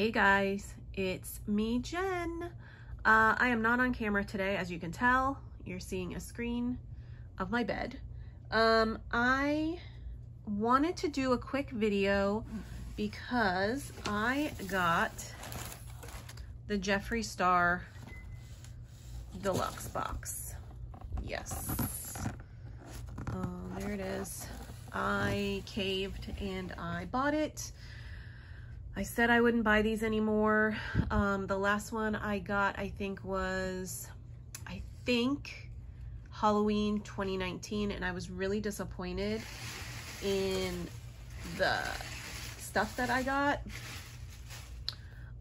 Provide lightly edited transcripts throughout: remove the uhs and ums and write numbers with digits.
Hey guys, it's me, Jen. I am not on camera today, as you can tell. You're seeing a screen of my bed. I wanted to do a quick video because I got the Jeffree Star Deluxe Box. Yes. There it is. I caved and I bought it. I said I wouldn't buy these anymore. The last one I got, I think was, Halloween 2019, and I was really disappointed in the stuff that I got.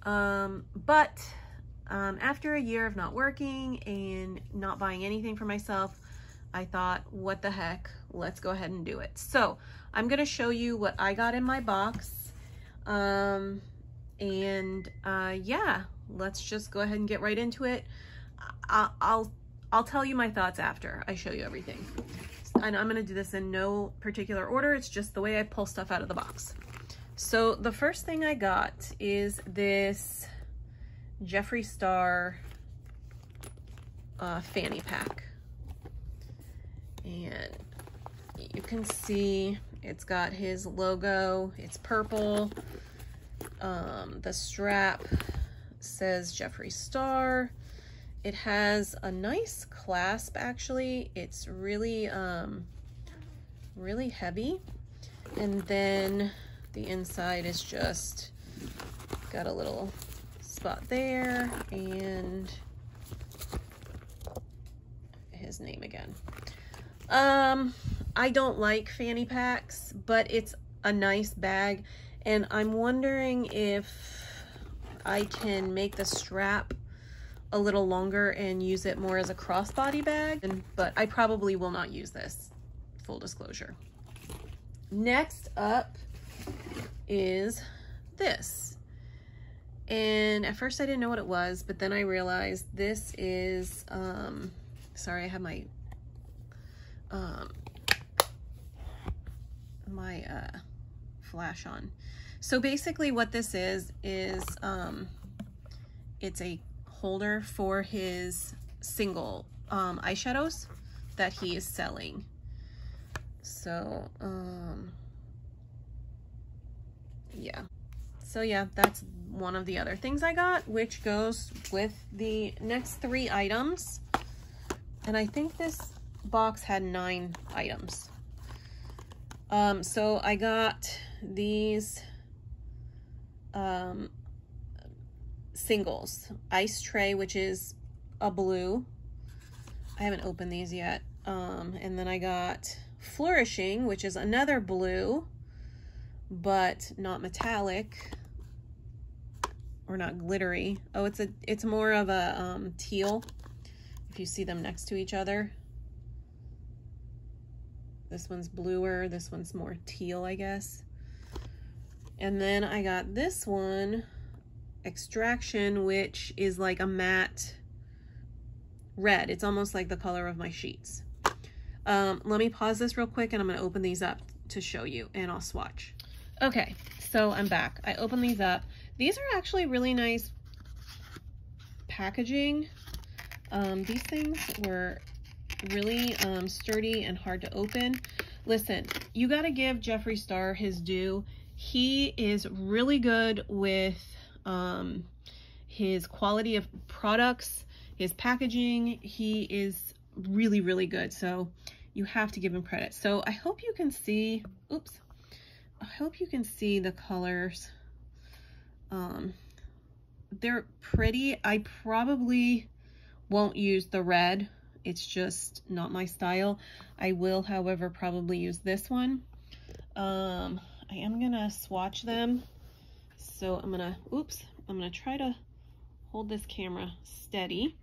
But after a year of not working and not buying anything for myself, I thought, what the heck, let's go ahead and do it. So I'm gonna show you what I got in my box. Yeah, let's just go ahead and get right into it. I'll tell you my thoughts after I show you everything. And I'm gonna do this in no particular order. It's just the way I pull stuff out of the box. So the first thing I got is this Jeffree Star fanny pack. And you can see it's got his logo. It's purple. The strap says Jeffree Star. It has a nice clasp, actually. It's really, really heavy. And then the inside is just got a little spot there and his name again. I don't like fanny packs, but it's a nice bag, and I'm wondering if I can make the strap a little longer and use it more as a crossbody bag, but I probably will not use this, full disclosure. Next up is this. And at first I didn't know what it was, but then I realized this is, sorry, I have my flash on. So basically what this is it's a holder for his single eyeshadows that he is selling. So yeah, that's one of the other things I got, which goes with the next 3 items. And I think this box had 9 items. So I got these singles. Ice Tray, which is a blue. I haven't opened these yet. And then I got Flourishing, which is another blue, but not metallic or not glittery. Oh, it's more of a teal, if you see them next to each other. This one's bluer, this one's more teal, I guess. And then I got this one, Extraction, which is like a matte red. It's almost like the color of my sheets. Let me pause this real quick and I'm gonna open these up to show you, and I'll swatch. Okay, so I'm back. I opened these up. These are actually really nice packaging. These things were really sturdy and hard to open. Listen, you got to give Jeffree Star his due. He is really good with his quality of products, his packaging. He is really, really good. So you have to give him credit. So I hope you can see, oops, I hope you can see the colors. They're pretty. I probably won't use the red. It's just not my style. I will, however, probably use this one. I am gonna swatch them. So I'm gonna try to hold this camera steady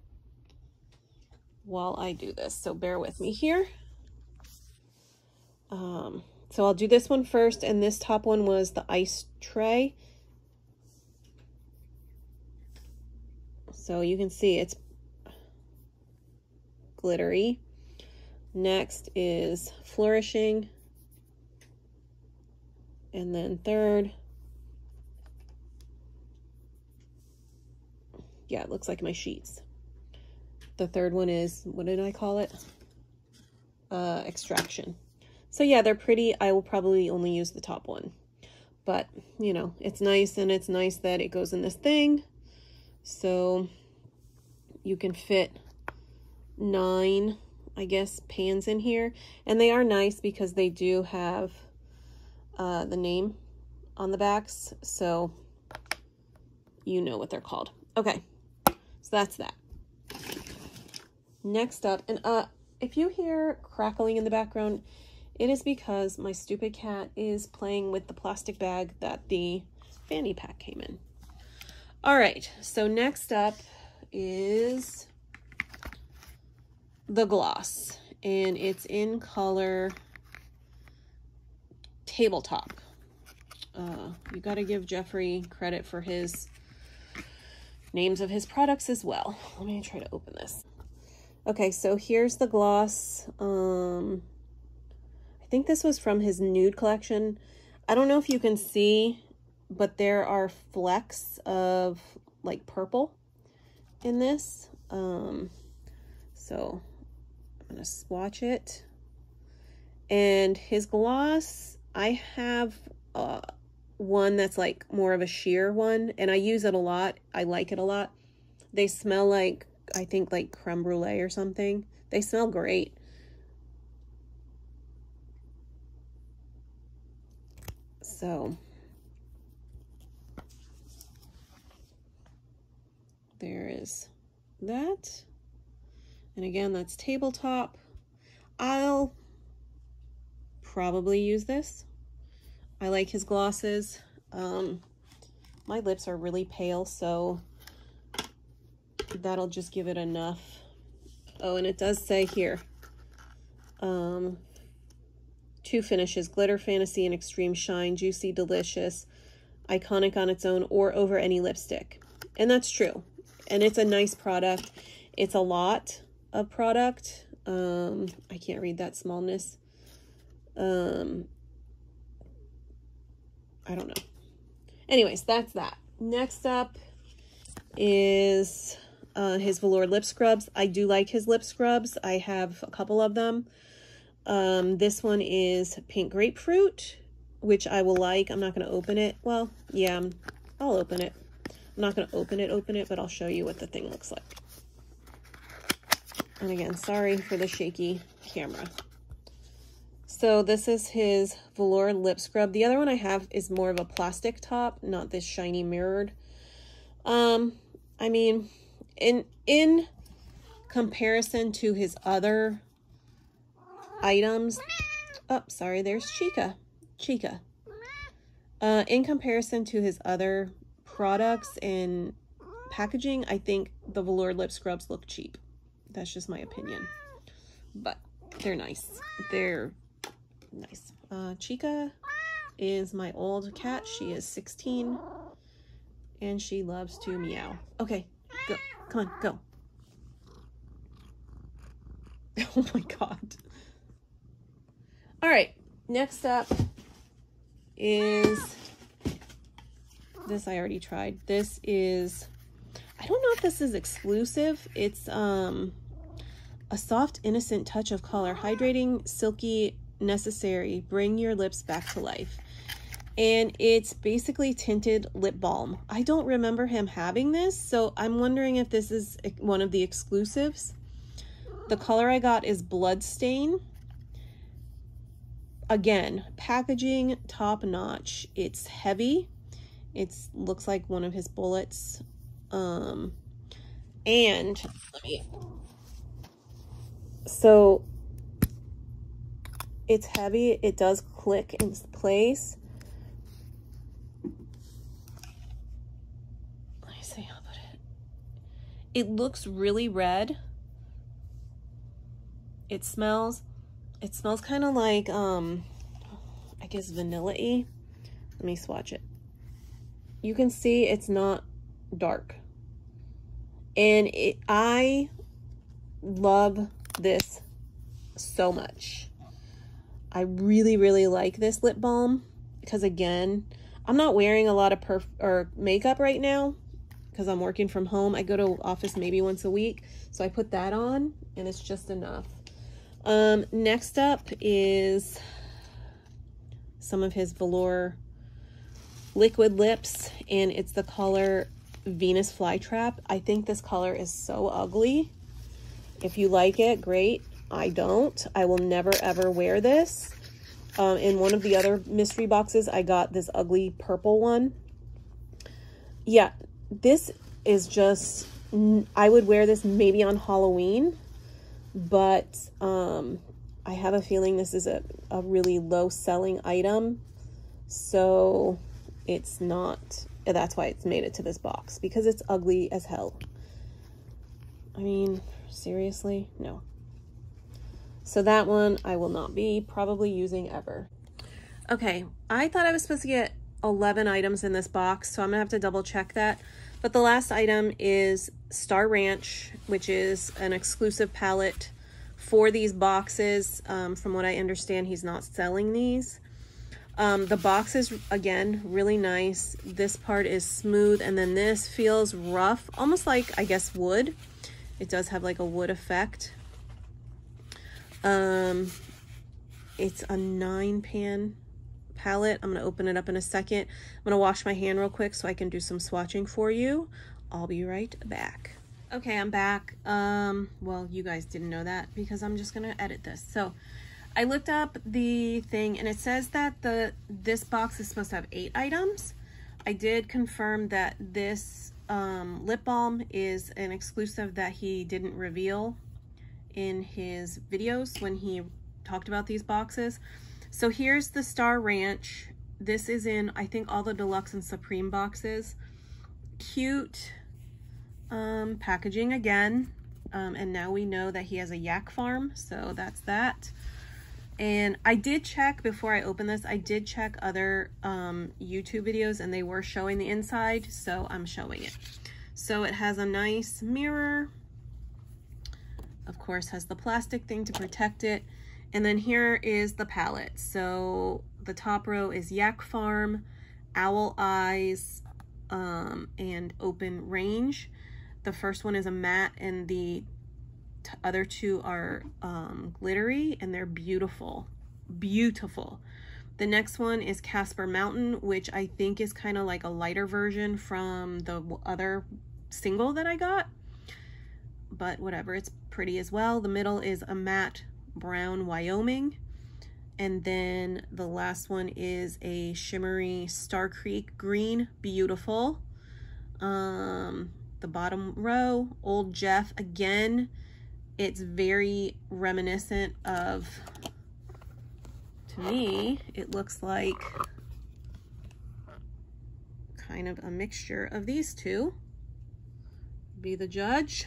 while I do this. So bear with me here. So I'll do this one first, and this top one was the Ice Tray. So you can see it's glittery. Next is Flourishing. And then third Yeah, it looks like my sheets. The third one is, what did I call it? Extraction. So yeah, they're pretty. I will probably only use the top one. But, you know, it's nice, and it's nice that it goes in this thing. So you can fit 9, I guess, pans in here. And they are nice because they do have the name on the backs. So you know what they're called. Okay, so that's that. Next up, and if you hear crackling in the background, it is because my stupid cat is playing with the plastic bag that the fanny pack came in. All right, so next up is the gloss, and it's in color Tabletop. You got to give Jeffree credit for his names of his products as well. Let me try to open this. Okay, so here's the gloss. I think this was from his nude collection. I don't know if you can see, but there are flecks of like purple in this. So I'm gonna swatch it. And his gloss, I have one that's like more of a sheer one, and I use it a lot. I like it a lot. They smell like, I think, like creme brulee or something. They smell great. So there is that. And again, that's Tabletop. I'll probably use this. I like his glosses. My lips are really pale, so that'll just give it enough. Oh, and it does say here, 2 finishes: glitter, fantasy, and extreme shine, juicy, delicious, iconic on its own or over any lipstick. And that's true. And it's a nice product. It's a lot of product. I can't read that smallness. I don't know. Anyways, that's that. Next up is his velour lip scrubs. I do like his lip scrubs. I have a couple of them. This one is pink grapefruit, which I will like. I'm not going to open it. Well, yeah, I'll open it. I'm not going to open it, but I'll show you what the thing looks like. And again, sorry for the shaky camera. So this is his velour lip scrub. The other one I have is more of a plastic top, not this shiny mirrored. I mean, in comparison to his other items, oh, sorry, there's Chica. In comparison to his other products and packaging, I think the velour lip scrubs look cheap. That's just my opinion, but they're nice. They're nice. Chica is my old cat. She is 16 and she loves to meow. Okay, go. Come on, go. Oh my God. All right, next up is this. I already tried. This is, I don't know if this is exclusive. It's a soft, innocent touch of color, hydrating, silky, necessary, bring your lips back to life. And it's basically tinted lip balm. I don't remember him having this, so I'm wondering if this is one of the exclusives. The color I got is Bloodstain. Again, packaging top notch. It's heavy. It looks like one of his bullets. And let me, so it's heavy. It does click in place. Let me see how to put it. It looks really red. It smells kind of like, I guess vanilla-y. Let me swatch it. You can see it's not dark. And I love this so much. I really, really like this lip balm because, again, I'm not wearing a lot of makeup right now because I'm working from home. I go to office maybe once a week, so I put that on and it's just enough. Next up is some of his velour liquid lips, and it's the color Venus Flytrap. I think this color is so ugly. If you like it, great. I don't. I will never ever wear this. In one of the other mystery boxes, I got this ugly purple one. Yeah, this is just, I would wear this maybe on Halloween, but I have a feeling this is a really low selling item, so it's not, that's why it's made it to this box, because it's ugly as hell. I mean, seriously, no. So that one I will not be probably using ever. Okay, I thought I was supposed to get 11 items in this box, so I'm gonna have to double check that. But the last item is Star Ranch, which is an exclusive palette for these boxes. From what I understand, he's not selling these. The box is, again, really nice. This part is smooth, and then this feels rough, almost like, I guess, wood. It does have like a wood effect. It's a 9-pan palette. I'm going to open it up in a second. I'm going to wash my hand real quick so I can do some swatching for you. I'll be right back. Okay, I'm back. Well, you guys didn't know that because I'm just going to edit this. So I looked up the thing, and it says that this box is supposed to have 8 items. I did confirm that this lip balm is an exclusive that he didn't reveal in his videos when he talked about these boxes. So here's the Star Ranch. This is in, I think, all the Deluxe and Supreme boxes. Cute packaging again. And now we know that he has a yak farm, so that's that. And I did check, before I open this, I did check other YouTube videos, and they were showing the inside, so I'm showing it. So it has a nice mirror. Of course, has the plastic thing to protect it. And then here is the palette. So the top row is Yak Farm, Owl Eyes, and Open Range. The first one is a matte, and the other two are glittery, and they're beautiful. Beautiful. The next one is Casper Mountain, which I think is kind of like a lighter version from the other single that I got. But whatever, it's pretty as well. The middle is a matte brown Wyoming, and then the last one is a shimmery Star Creek green, beautiful. The bottom row, Old Jeff, again, it's very reminiscent of, to me, it looks like kind of a mixture of these two. Be the judge.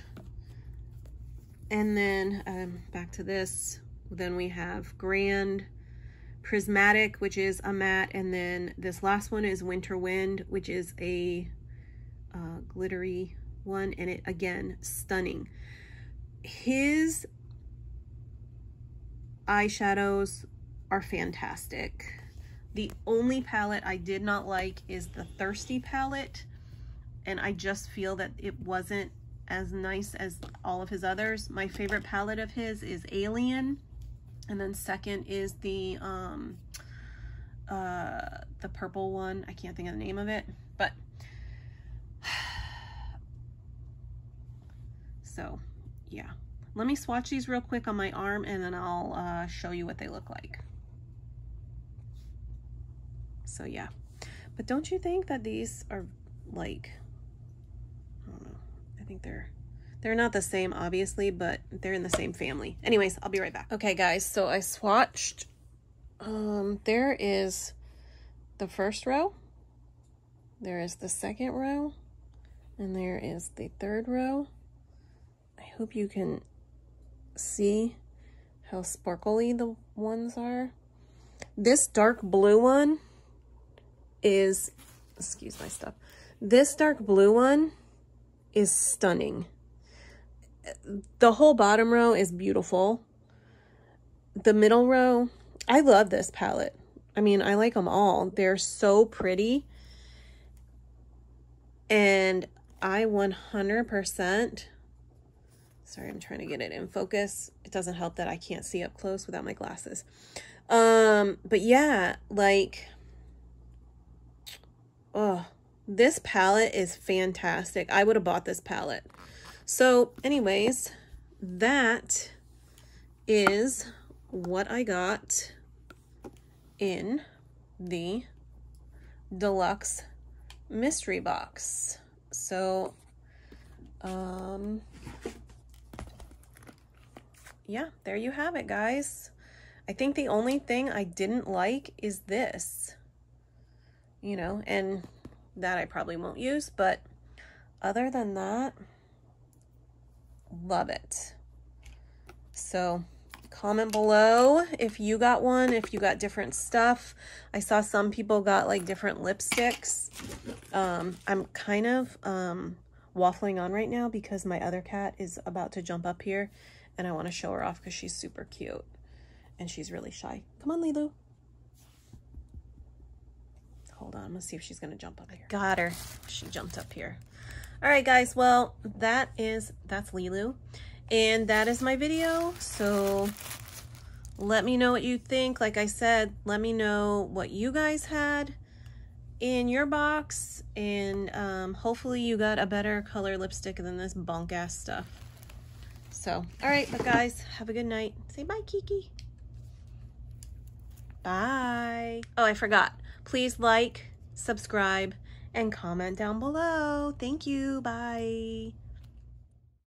And then back to this, then we have Grand Prismatic, which is a matte, and then this last one is Winter Wind, which is a glittery one, and it, again, stunning. His eyeshadows are fantastic. The only palette I did not like is the Thirsty palette, and I just feel that it wasn't as nice as all of his others. My favorite palette of his is Alien, and then second is the purple one. I can't think of the name of it, but so yeah. Let me swatch these real quick on my arm, and then I'll show you what they look like. So yeah, but don't you think that these are like, I don't know, I think they're not the same, obviously, but they're in the same family. Anyways, I'll be right back. Okay, guys, so I swatched. There is the first row, there is the second row, and there is the third row. I hope you can see how sparkly the ones are. This dark blue one is, excuse my stuff, this dark blue one is stunning. The whole bottom row is beautiful. The middle row, I love this palette. I mean, I like them all. They're so pretty. And I 100%, sorry, I'm trying to get it in focus. It doesn't help that I can't see up close without my glasses. But yeah, like, oh, this palette is fantastic. I would have bought this palette. So anyways, that is what I got in the Deluxe mystery box. So yeah, there you have it, guys. I think the only thing I didn't like is this, you know, and that I probably won't use, but other than that, love it. So comment below if you got one, if you got different stuff. I saw some people got like different lipsticks. I'm kind of waffling on right now because my other cat is about to jump up here and I want to show her off because she's super cute and she's really shy. Come on, Lilu. Hold on, I'm gonna see if she's gonna jump up here. Got her. She jumped up here. All right, guys. Well, that's Lilu. And that is my video. So let me know what you think. Like I said, let me know what you guys had in your box. And hopefully you got a better color lipstick than this bunk ass stuff. So, all right, but guys, have a good night. Say bye, Kiki. Bye. Oh, I forgot. Please like, subscribe, and comment down below. Thank you. Bye.